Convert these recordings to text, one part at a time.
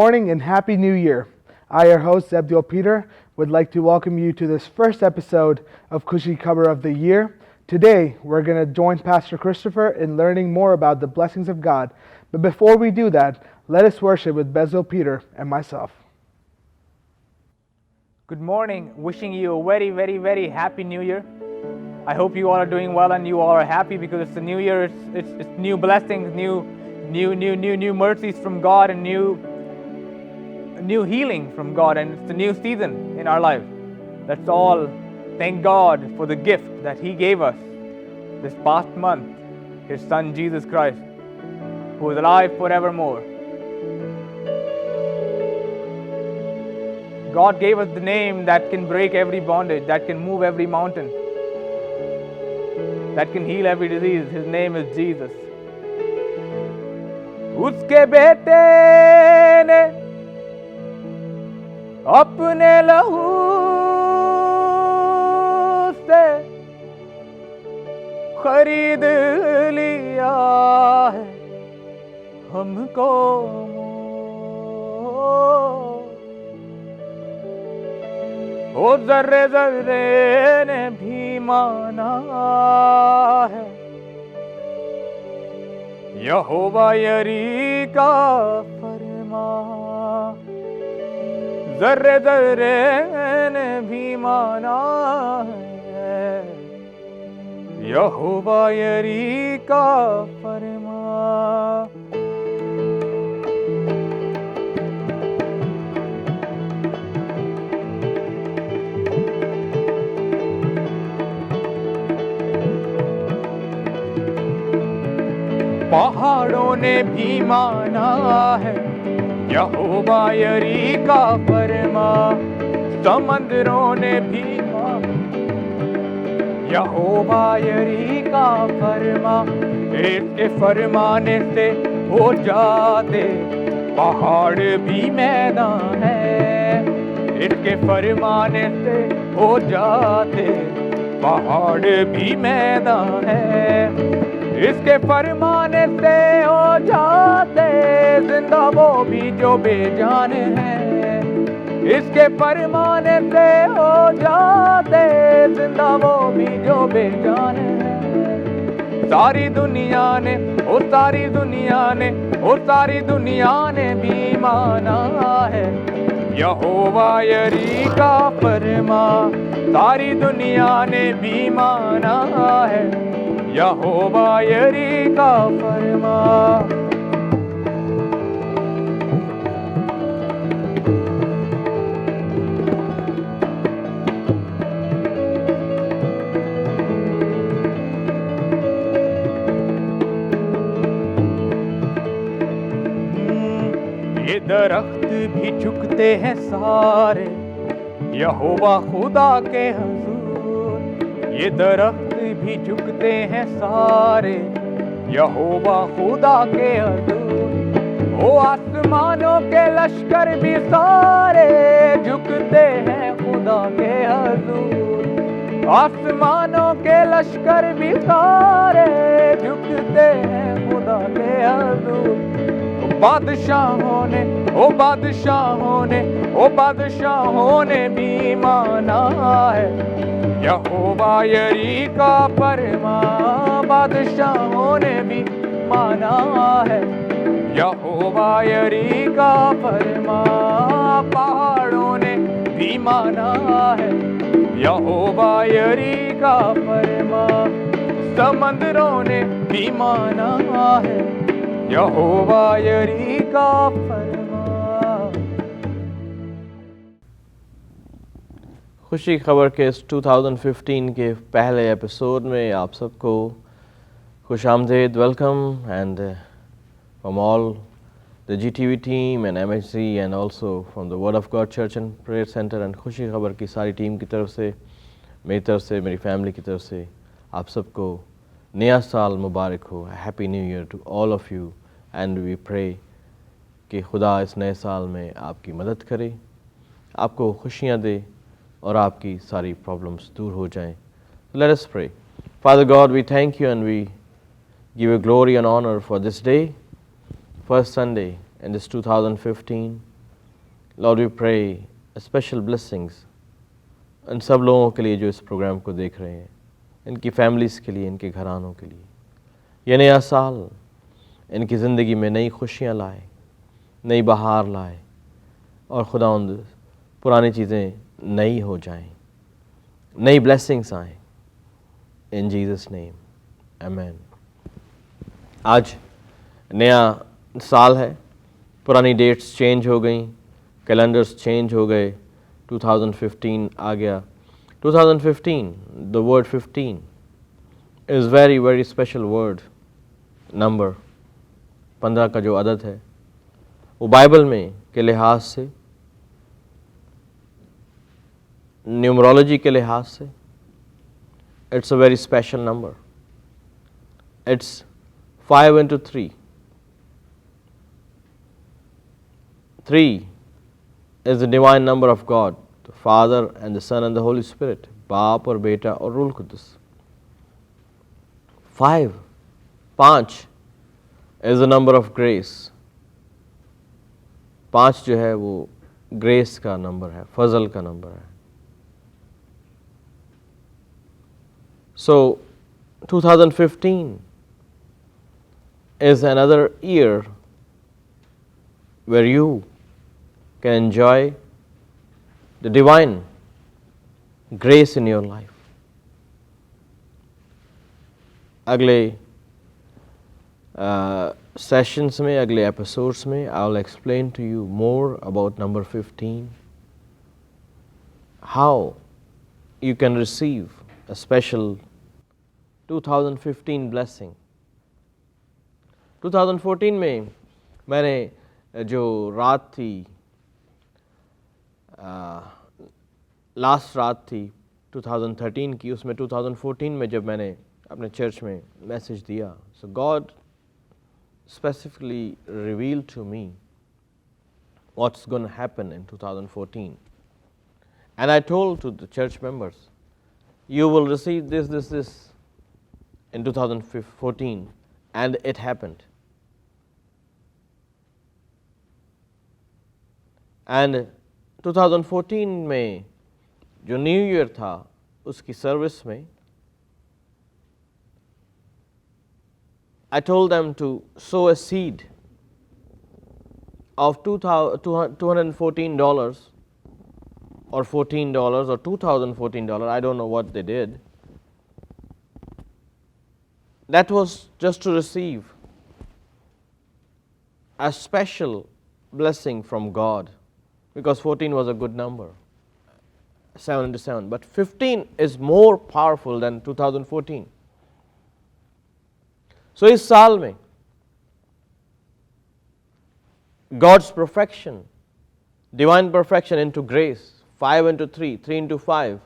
morning and Happy New Year. I, your host, Abdul Peter, would like to welcome you to this first episode of Kushi Cover of the Year. Today, we're going to join Pastor Christopher in learning more about the blessings of God. But before we do that, let us worship with Bezel Peter and myself. Good morning. Wishing you a very, very, very Happy New Year. I hope you all are doing well and you all are happy because it's the New Year. It's new blessings, new mercies from God, and new healing from God, and it's a new season in our lives. Let's all thank God for the gift that He gave us this past month, His Son Jesus Christ, who is alive forevermore. God gave us the name that can break every bondage, that can move every mountain, that can heal every disease. His name is Jesus. उसके बेटे ने अपने लहू से खरीद लिया है हमको, ओ जर्रे जर्रे ने भी माना है यहोवा यरी का फरमा, जर्रे जर्रे ने भी माना है यहोवा यरी का फरमा। पहाड़ों ने भी माना है यहोवा यरी का फरमा, समंदरों ने भी माना यहोवा यरी का फरमा, इसके फरमाने से हो जाते पहाड़ भी मैदान है, इसके फरमाने से हो जाते पहाड़ भी मैदान है, इसके फरमाने से हो जाते जिंदा वो भी जो बेजान है, इसके फरमाने से हो जाते जिंदा वो भी जो बेजान है। सारी दुनिया ने ओ सारी दुनिया ने ओ सारी दुनिया ने भी माना है यहोवा यरी का फरमा, सारी दुनिया ने भी माना है यहोवा यरी का फरमा। ये दरख्त भी झुकते हैं सारे यहोवा खुदा के हुजूर, ये दरख्त भी झुकते हैं सारे यहोवा खुदा के हुजूर, ओ आसमानों के लश्कर भी सारे झुकते हैं खुदा के हुजूर, आसमानों के लश्कर भी सारे झुकते हैं खुदा के हुजूर। बादशाहों ने ओ बादशाहों ने ओ बादशाहों ने भी माना है यहोवा यरी का फरमा, बादशाहों ने भी माना है यहोवा यरी का फरमा, पहाड़ों ने भी माना है यहोवा यरी का फरमा, समंदरों ने भी माना है यहोवा यरी का फरमा। खुशी खबर के इस 2015 के पहले एपिसोड में आप सबको खुशामदीद, welcome, and from all the GTV team and MHC and also from the word of God church and prayer centre and खुशी खबर की सारी टीम की तरफ से, मेरी तरफ से, मेरी फैमिली की तरफ से आप सबको नया साल मुबारक हो। Happy new year to all of you, and we pray कि खुदा इस नए साल में आपकी मदद करे, आपको खुशियाँ दे और आपकी सारी प्रॉब्लम्स दूर हो जाएं। Let us pray. Father God, we thank you and we give you glory and honor for this day, first Sunday in this 2015. Lord, we pray special blessings इन सब लोगों के लिए जो इस प्रोग्राम को देख रहे हैं, इनकी फैमिलीज़ के लिए, इनके घरानों के लिए। ये नया साल इनकी ज़िंदगी में नई खुशियाँ लाए, नई बहार लाए, और खुदावंद पुरानी चीज़ें नई हो जाएं, नई ब्लेसिंग्स आएँ, इन जीसस नेम, आमेन। आज नया साल है, पुरानी डेट्स चेंज हो गई, कैलेंडर्स चेंज हो गए, 2015 आ गया। 2015, the word 15 is very very special word, number 15 का जो अदद है वो बाइबल में के लिहाज से, न्यूमरोलॉजी के लिहाज से, it's a very special number. It's 5 into 3. 3 is the divine number of God, the Father and the Son and the Holy Spirit, बाप और बेटा और rule Quddus. 5 is the number of grace। 5 जो है वो ग्रेस का नंबर है, फजल का नंबर है। So 2015 is another year where you can enjoy the divine grace in your life. अगले sessions में, अगले episodes में, I will explain to you more about number 15, how you can receive a special 2015 blessing. 2014 में मैंने जो रात थी, last रात थी 2013 की, उसमें 2014 में जब मैंने अपने चर्च में मैसेज दिया, so God specifically revealed to me what's going to happen in 2014. And I told to the church members, you will receive this in 2014, and it happened. And 2014 में जो न्यू ईयर था उसकी service में I told them to sow a seed of $214 or $14 or $2,014, I don't know what they did. That was just to receive a special blessing from God, because 14 was a good number, 7 into 7, but 15 is more powerful than 2014. So इस साल में God's perfection, divine perfection into grace, 5 into 3, 3 into 5,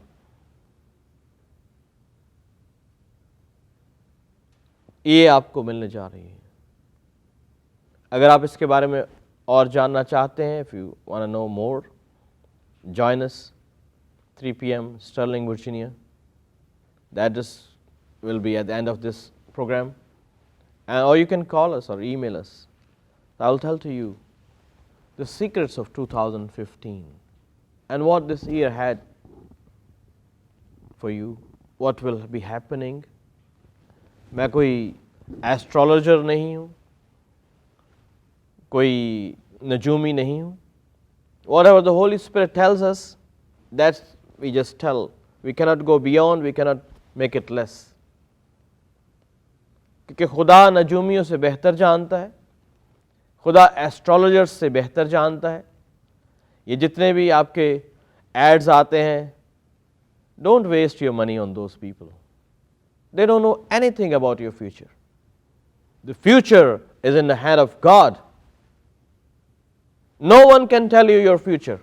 ये आपको मिलने जा रही है। अगर आप इसके बारे में और जानना चाहते हैं, if you want to know more, join us 3 p.m. Sterling, Virginia. That will be at the end of this program. Or you can call us or email us. I will tell to you the secrets of 2015 and what this year had for you, what will be happening. मैं कोई astrologer नहीं हूँ, कोई नजूमी नहीं हूँ. Whatever the Holy Spirit tells us, that we just tell. We cannot go beyond, we cannot make it less. क्योंकि खुदा नजूमियों से बेहतर जानता है, खुदा एस्ट्रोलॉजर्स से बेहतर जानता है. ये जितने भी आपके एड्स आते हैं, don't waste your money on those people. They don't know anything about your future. The future is in the hand of God. No one can tell you your future.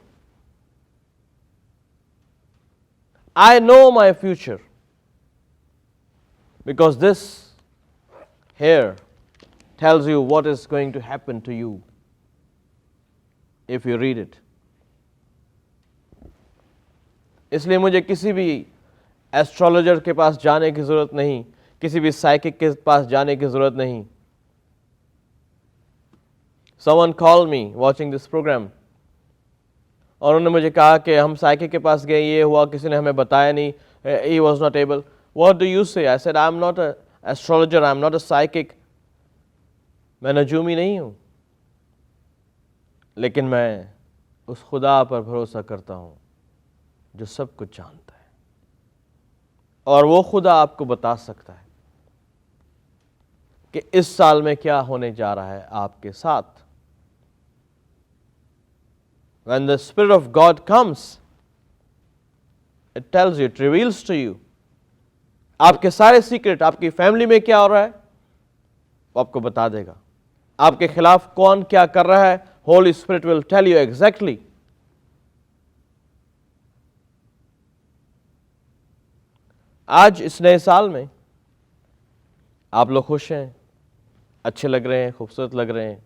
I know my future because this here tells you what is going to happen to you if you read it. इसलिए मुझे किसी भी astrologer के पास जाने की ज़रूरत नहीं, किसी भी साइकिक के पास जाने की ज़रूरत नहीं. Someone called me watching this program और उन्होंने मुझे कहा कि हम साइकिक के पास गए, ये हुआ, किसी ने हमें बताया नहीं, he was not able. What do you say? I said, I'm not a astrologer, I'm not a psychic. मैं नजूमी नहीं हूँ, लेकिन मैं उस खुदा पर भरोसा करता हूँ जो सब कुछ जानता है, और वो खुदा आपको बता सकता है कि इस साल में क्या होने जा रहा है आपके साथ. When the Spirit of God comes, it tells you, it reveals to you. आपके सारे सीक्रेट, आपकी फैमिली में क्या हो रहा है वो आपको बता देगा. आपके खिलाफ कौन क्या कर रहा है, Holy Spirit will tell you exactly. आज इस नए साल में आप लोग खुश हैं, अच्छे लग रहे हैं, खूबसूरत लग रहे हैं.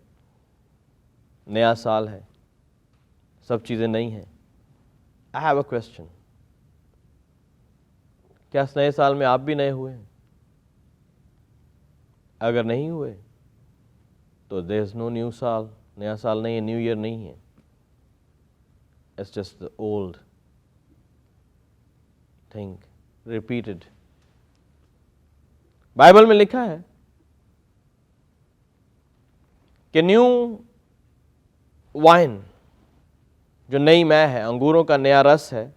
नया साल है, सब चीज़ें नई हैं. आई हैव अ क्वेश्चन, क्या इस नए साल में आप भी नए हुए हैं? अगर नहीं हुए तो देयर इज नो न्यू साल. नया साल नहीं है, न्यू ईयर नहीं है. It's just the old thing repeated. Bible में लिखा है कि न्यू वाइन, जो नई मै है, अंगूरों का नया रस है,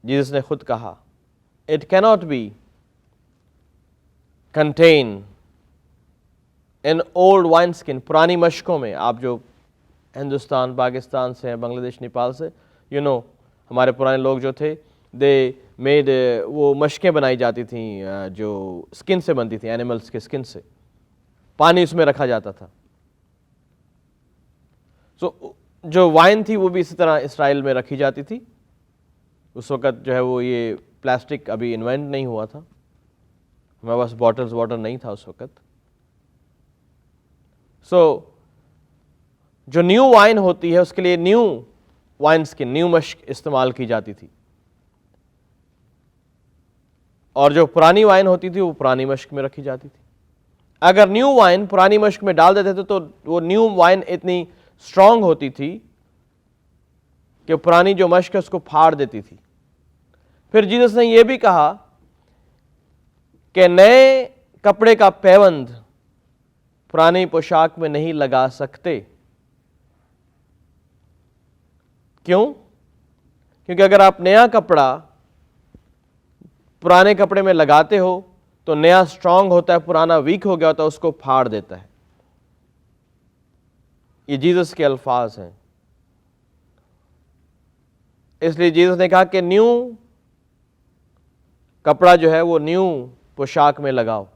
जीसस ने खुद कहा, it cannot be contain in old wine skin. पुरानी मशकों में, आप जो हिंदुस्तान, पाकिस्तान से हैं, बांग्लादेश, नेपाल से, यू नो, हमारे पुराने लोग जो थे, दे मेड, वो मशकें बनाई जाती थी जो स्किन से बनती थी, एनिमल्स के स्किन से, पानी उसमें रखा जाता था. सो जो वाइन थी वो भी इसी तरह इसराइल में रखी जाती थी. उस वक़्त जो है वो ये प्लास्टिक अभी इन्वेंट नहीं हुआ था, हमारे पास बॉटल्स वाटर नहीं था उस वक़्त. सो जो न्यू वाइन होती है उसके लिए न्यू वाइन स्किन, न्यू मश्क इस्तेमाल की जाती थी, और जो पुरानी वाइन होती थी वो पुरानी मश्क में रखी जाती थी. अगर न्यू वाइन पुरानी मश्क में डाल देते थे तो वो न्यू वाइन इतनी स्ट्रांग होती थी कि पुरानी जो मश्क है उसको फाड़ देती थी. फिर जीसस ने यह भी कहा कि नए कपड़े का पैबंद पुरानी पोशाक में नहीं लगा सकते. क्यों? क्योंकि अगर आप नया कपड़ा पुराने कपड़े में लगाते हो तो नया स्ट्रांग होता है, पुराना वीक हो गया होता है, उसको फाड़ देता है. ये जीसस के अल्फाज हैं. इसलिए जीसस ने कहा कि न्यू कपड़ा जो है वो न्यू पोशाक में लगाओ.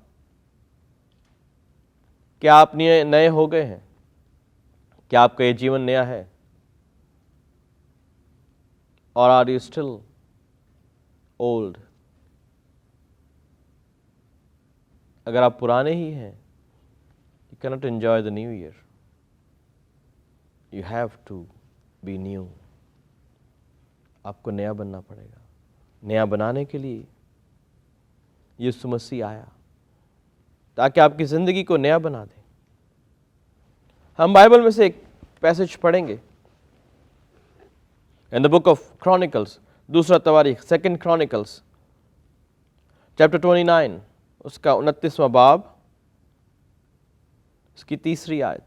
क्या आप नए हो गए हैं? क्या आपका ये जीवन नया है? और आर यू स्टिल ओल्ड? अगर आप पुराने ही हैं, you cannot enjoy the new year. You have to be new. आपको नया बनना पड़ेगा. नया बनाने के लिए यीशु मसीह आया ताकि आपकी ज़िंदगी को नया बना दे. हम बाइबल में से एक पैसेज पढ़ेंगे in the book of chronicles, दूसरा तवारीख, सेकंड क्रॉनिकल्स, चैप्टर 29, उसका 29वां बाब, उसकी 3री आयत.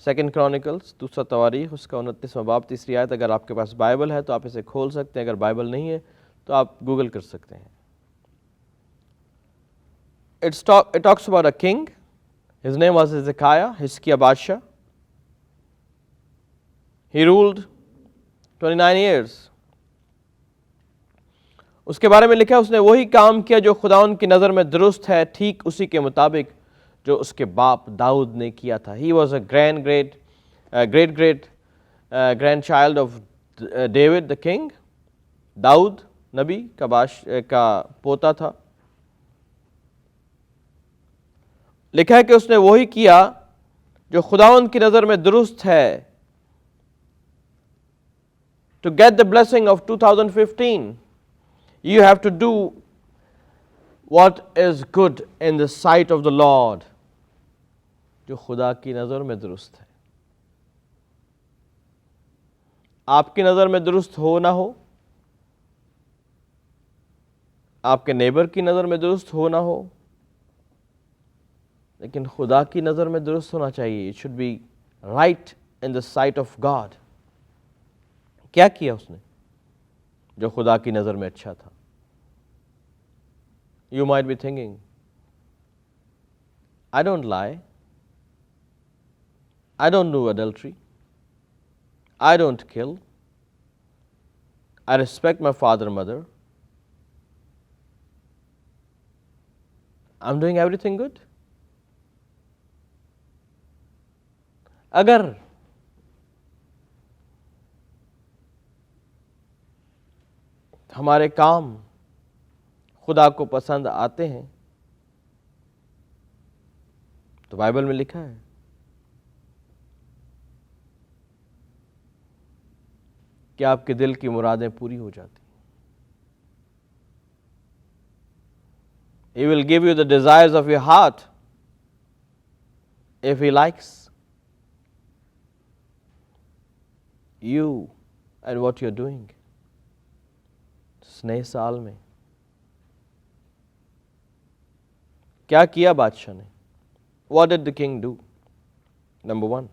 सेकंड क्रॉनिकल्स, दूसरा तवारीख, उसका 29वां बाब, 3री आयत. अगर आपके पास बाइबल है तो आप इसे खोल सकते हैं, अगर बाइबल नहीं है तो आप गूगल कर सकते हैं. It talks about a king. His name was Hezekiah, हिजकिय्याह बादशाह. He ruled 29 years. उसके बारे में लिखा है, उसने वही काम किया जो खुदावंद की नज़र में दुरुस्त है, ठीक उसी के मुताबिक जो उसके बाप दाऊद ने किया था. He was a great grandchild of David the king. Dawood नबी का पोता था. लिखा है कि उसने वही किया जो खुदावंद की नज़र में दुरुस्त है. To get the blessing of 2015, you have to do what is good in the sight of the Lord. जो खुदा की नज़र में दुरुस्त है। आपकी नज़र में दुरुस्त हो ना हो, आपके नेबर की नज़र में दुरुस्त हो ना हो, लेकिन खुदा की नज़र में दुरुस्त होना चाहिए। It should be right in the site of God. क्या किया उसने जो खुदा की नज़र में अच्छा था? You might be thinking, I don't lie, I don't do adultery, I don't kill, I respect my father and mother, I'm doing everything good. अगर हमारे काम खुदा को पसंद आते हैं तो बाइबल में लिखा है कि आपके दिल की मुरादें पूरी हो जाती। He will give you the desires of your heart if He likes you and what you're doing. इस नए साल में क्या किया बादशाह ने? What did the king do? Number one.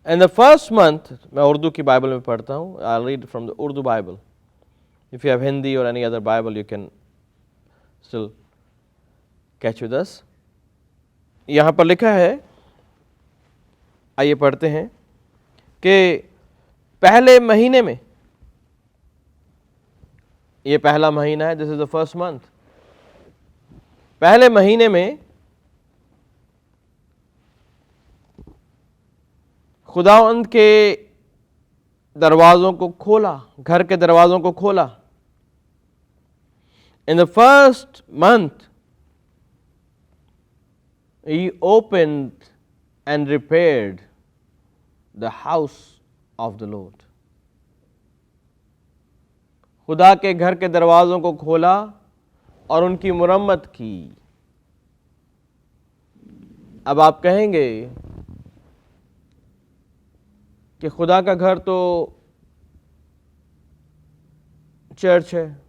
In the first month, मैं उर्दू की बाइबल में पढ़ता हूँ. I'll read from the Urdu Bible. If you have Hindi or any other Bible, you can still catch with us. यहाँ पर लिखा है, आइए पढ़ते हैं कि पहले महीने में, ये पहला महीना है, this is the first month, पहले महीने में खुदावंद के दरवाज़ों को खोला, घर के दरवाज़ों को खोला. In the first month, he opened and repaired the house of the Lord. खुदा के घर के दरवाज़ों को खोला और उनकी मुरम्मत की. अब आप कहेंगे कि खुदा का घर तो चर्च है,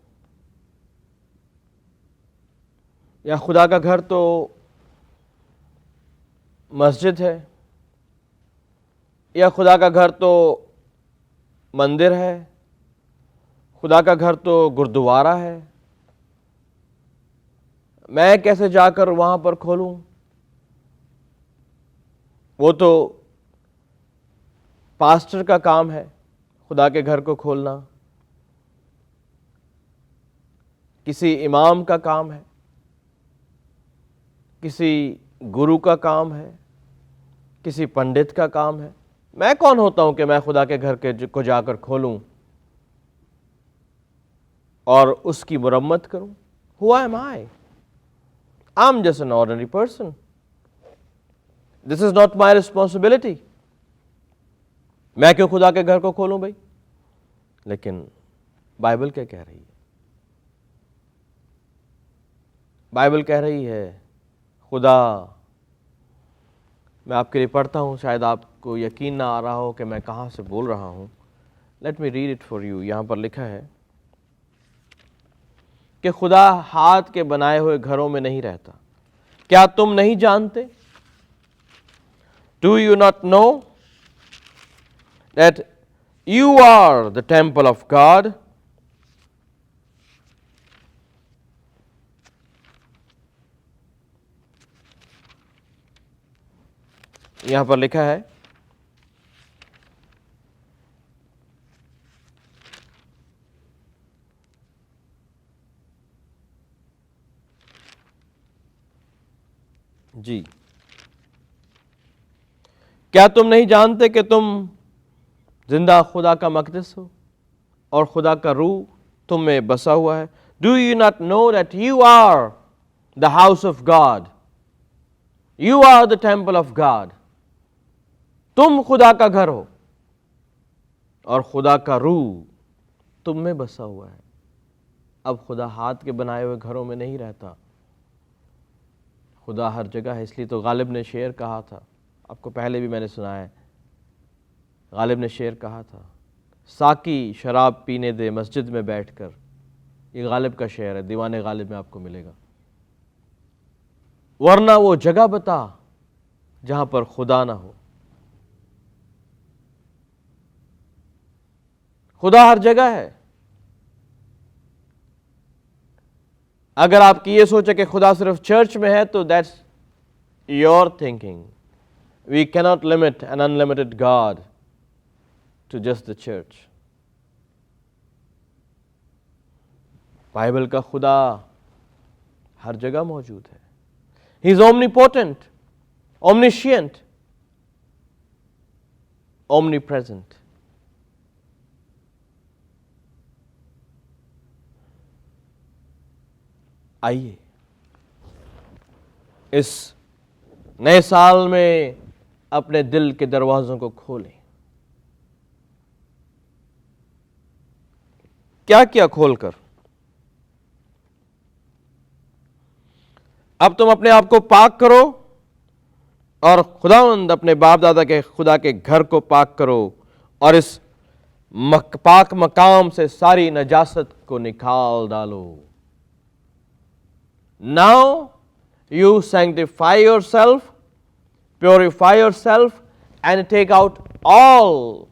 या खुदा का घर तो मस्जिद है, या खुदा का घर तो मंदिर है, खुदा का घर तो गुरुद्वारा है. मैं कैसे जाकर वहाँ पर खोलूँ? वो तो पास्टर का काम है खुदा के घर को खोलना, किसी इमाम का काम है, किसी गुरु का काम है, किसी पंडित का काम है. मैं कौन होता हूं कि मैं खुदा के घर के को जाकर खोलूं और उसकी मुरम्मत करूं? Who am I? I'm just an ordinary person. This is not my responsibility. मैं क्यों खुदा के घर को खोलूं भाई? लेकिन बाइबल क्या कह रही है? बाइबल कह रही है, खुदा, मैं आपके लिए पढ़ता हूँ, शायद आपको यकीन ना आ रहा हो कि मैं कहाँ से बोल रहा हूँ. Let me read it for you. यहाँ पर लिखा है कि खुदा हाथ के बनाए हुए घरों में नहीं रहता. क्या तुम नहीं जानते? Do you not know that you are the temple of God? यहाँ पर लिखा है, जी, क्या तुम नहीं जानते कि तुम जिंदा खुदा का मक़दस हो और खुदा का रूह तुम में बसा हुआ है? Do you not know that you are the house of God? You are the temple of God. तुम खुदा का घर हो और खुदा का रूह तुम में बसा हुआ है. अब खुदा हाथ के बनाए हुए घरों में नहीं रहता, खुदा हर जगह है, इसलिए तो गालिब ने शेर कहा था, आपको पहले भी मैंने सुना है, गालिब ने शेर कहा था, साकी शराब पीने दे मस्जिद में बैठकर। ये गालिब का शेर है, दीवाने गालिब में आपको मिलेगा। वरना वो जगह बता जहां पर खुदा ना हो। खुदा हर जगह है। अगर आपकी ये सोचे कि खुदा सिर्फ चर्च में है तो that's your thinking. We cannot limit an unlimited God to just the church. Bible का खुदा हर जगह मौजूद है। He is omnipotent, omniscient, omnipresent. आइए इस नए साल में अपने दिल के दरवाजों को खोलें। क्या क्या खोलकर? अब तुम अपने आप को पाक करो और खुदावंद अपने बाप दादा के खुदा के घर को पाक करो और इस पाक मकाम से सारी नजासत को निकाल डालो। Now you sanctify yourself, purify yourself, and take out all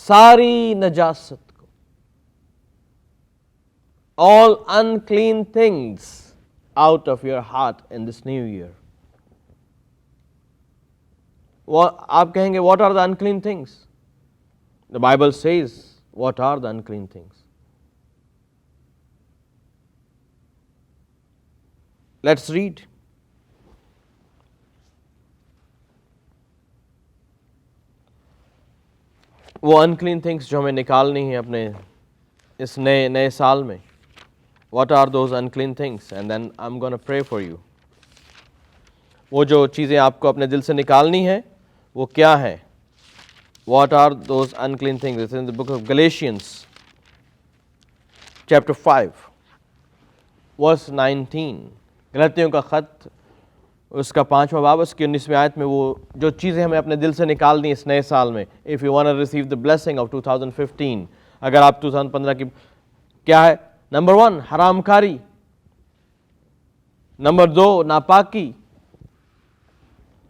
सारी नजासत को, all unclean things out of your heart in this new year. आप कहेंगे, what are the unclean things? The Bible says, what are the unclean things? Let's read. वो unclean things जो हमें निकालनी है अपने इस नए साल में. What are those unclean things? And then I'm going to pray for you. वो जो चीज़ें आपको अपने दिल से निकालनी है वो क्या है? What are those unclean things? It's in the book of Galatians, chapter 5, verse 19. गलतियों का खत उसका 5वां बाब उसकी 19वीं आयत में वो जो चीज़ें हमें अपने दिल से निकालनी इस नए साल में. If you want to receive the blessing of 2015, अगर आप 2015 की क्या है? नंबर 1 हरामकारी, नंबर 2 नापाकी,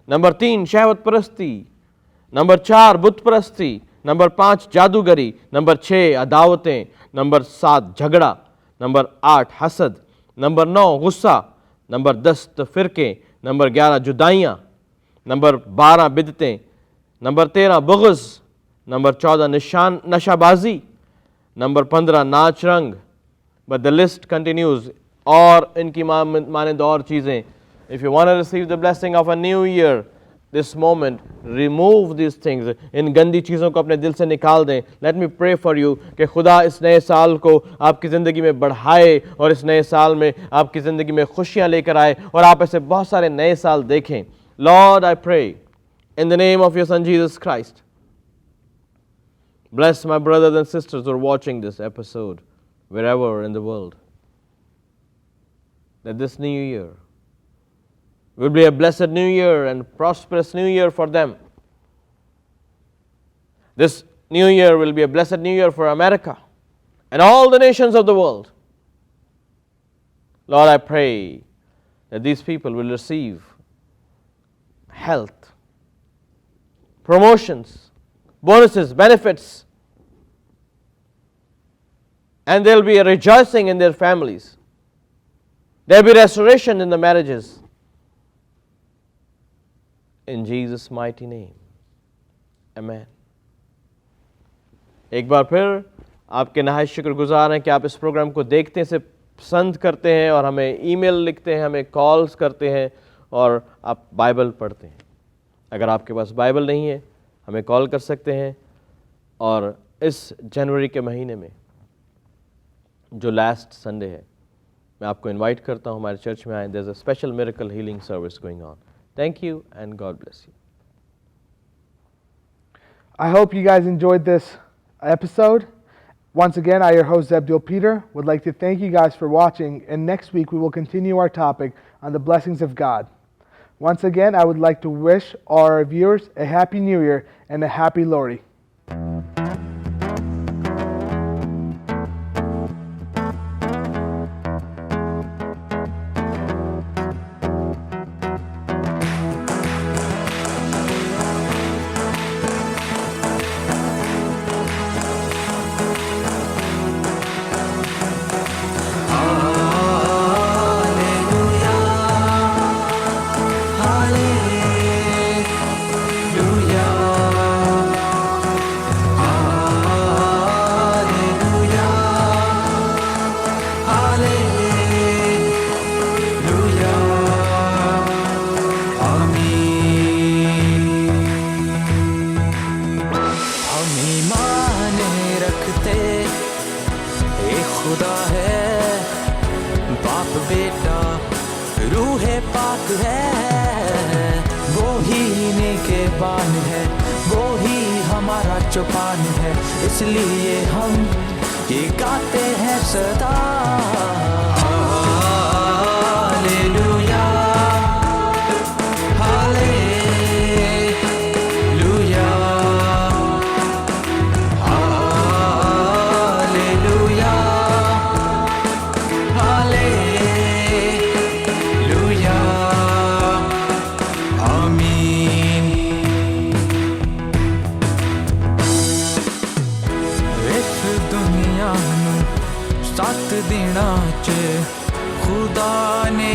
नंबर 3 शहवत परस्ती, नंबर 4 बुत परस्ती, नंबर 5 जादूगरी, नंबर 6 अदावतें, नंबर 7 झगड़ा, नंबर 8 हसद, नंबर 9 गुस्सा, नंबर 10 तफिरके, नंबर 11 जुदाइयाँ, नंबर 12 बिदतें, नंबर 13 बुग़्ज़, नंबर 14 नशाबाजी, नंबर 15 नाच रंग. But the list continues. और इनकी मानंद और चीज़ें. If you want to receive the blessing of a new year this moment, remove this things. इन गंदी चीज़ों को अपने दिल से निकाल दें. Let me pray for you कि खुदा इस नए साल को आपकी ज़िंदगी में बढ़ाए और इस नए साल में आपकी ज़िंदगी में खुशियाँ लेकर आए और आप ऐसे बहुत सारे नए साल देखें. Lord, I pray in the name of your son Jesus Christ, bless my brothers and sisters who are watching this episode wherever in the world, that this new year will be a blessed new year and prosperous new year for them. This new year will be a blessed new year for America and all the nations of the world. Lord, I pray that these people will receive health, promotions, bonuses, benefits, and there will be a rejoicing in their families. There will be restoration in the marriages. In Jesus' mighty name. Amen. एक बार फिर आपके नहायत शुक्रगुजार हैं कि आप इस programme को देखते हैं, इसे पसंद करते हैं और हमें ईमेल लिखते हैं, हमें कॉल्स करते हैं और आप बाइबल पढ़ते हैं. अगर आपके पास बाइबल नहीं है, हमें कॉल कर सकते हैं. और इस जनवरी के महीने में जो लास्ट संडे है, मैं आपको इनवाइट करता हूँ हमारे चर्च में आए. There is a special miracle healing service going on. Thank you and God bless you. I hope you guys enjoyed this episode. Once again, I, your host, Abdul Peter, would like to thank you guys for watching, and next week we will continue our topic on the blessings of God. Once again, I would like to wish our viewers a Happy New Year and a Happy Lori. खुदा है बाप बेटा रूहे पाक है, वो ही नेके बान है, वो ही हमारा चौपान है, इसलिए हम ये गाते हैं सदा हालेलुया हालेलुया हालेलुया हालेलुया आमीन। इस दुनिया नू साथ देना च खुदा ने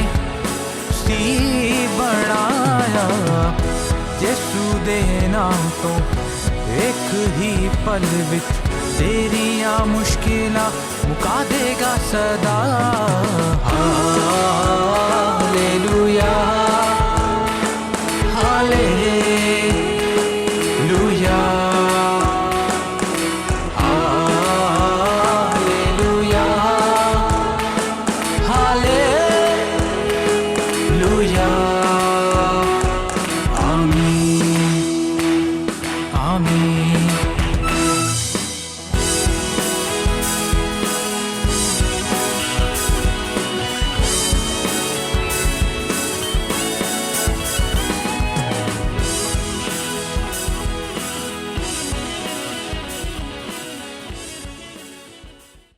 सी बनाया, यीशु दे नाम तो एक ही पल विच तेरियां मुश्किलां मुका देगा सदा।